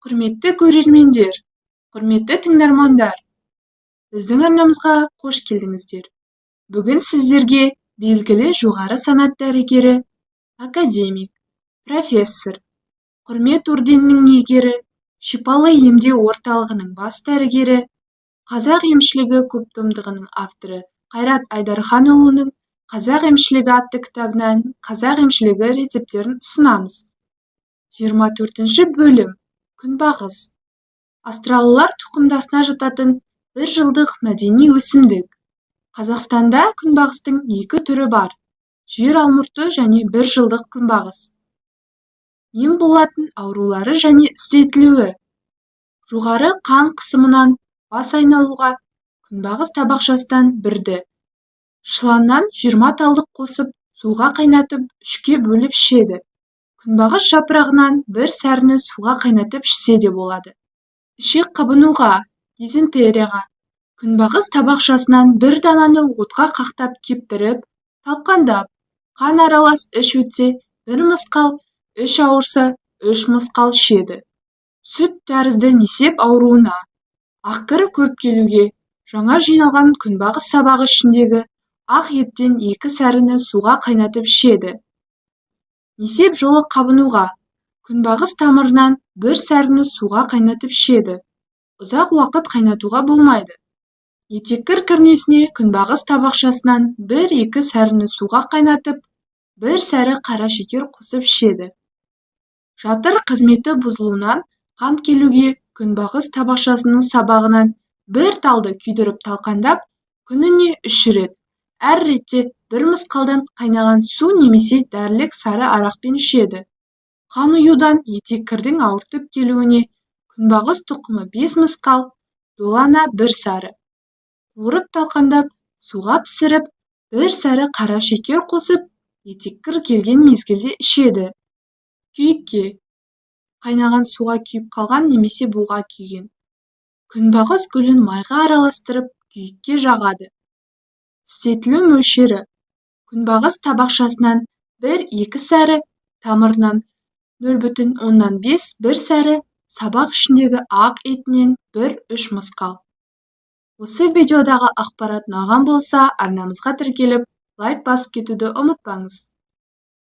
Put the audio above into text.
Құрметті көрермендер, құрметті тыңдармандар, біздің арнамызға қош келдіңіздер. Бүгін сіздерге белгілі жоғары санат дәрігері, академик, профессор, құрмет орденінің иегері, шипалы емдеу орталығының бас дәрігері, қазақ емшілігі көптомдығының авторы Қайрат Айдарханұлының қазақ емшілігі атты кітабынан қазақ емшілігі рецепттерін ұсынамыз. 24-ші бөлім. Күнбағыс. Астралылар тұқымдасына жататын бір жылдық мәдени өсімдік. Қазақстанда күнбағыстың екі түрі бар: жер алмұрты және бір жылдық күнбағыс. Ем болатын аурулары және істетілуі: жоғары қан қысымынан бас айналуға күнбағыс табақшасынан бірді шыланнан 20 талдық қосып суға қайнатып 3-ке бөліп ішеді. Күнбағыс жапырағынан бір сәріні суға қайнатып ішсе де болады. Ішек қабынуға, дизентерияға күнбағыс табақшасынан бір дананы отқа қақтап кептіріп, талқандап, қан аралас іш өтсе, бір мысқал, іш ауырса, 3 мысқал ішеді. Сүт тәрізді несеп ауруына, ақкір көп келуге, жаңа жиналған күнбағыс сабағы ішіндегі ақ еттен 2 сәріні суға қайнатып ішеді. Несеп жолы қабынуға, күнбағыс тамырынан бір сәріні суға қайнатып ішеді. Ұзақ уақыт қайнатуға болмайды. Етеккір кірнесіне күнбағыс табақшасынан 1-2 сәріні суға қайнатып, 1 сәрі қара шекер қосып ішеді. Жатыр қызметі бұзылуынан қан келуге күнбағыс табақшасының сабағынан 1 талды күйдіріп талқандап, күніне 3 рет, әр ретте 1 мысқалдан қайнаған су немесе дәрілік сары арақпен ішеді. Қан ұюдан етеккірдің ауыртып келуіне күнбағыс тұқымы 5 мысқал, долана 1 сары. Қуырып талқандап, суға пісіріп, 1 сәрі қара шекер қосып, етеккір келген мезгілде ішеді. Күйікке: қайнаған суға күйіп қалған немесе буға күйген. Күнбағыс гүлін майға араластырып, күйікке жағады. Істетілу мөлшері: күнбағыс табақшасынан 1-2 сәрі, тамырынан 0,5-1 сәрі, сабақ ішіндегі ақ етінен 1-3 мысқал. Осы видеодағы ақпарат ұнаған болса, арнамызға тіркеліп, лайк басып кетуді ұмытпаңыз.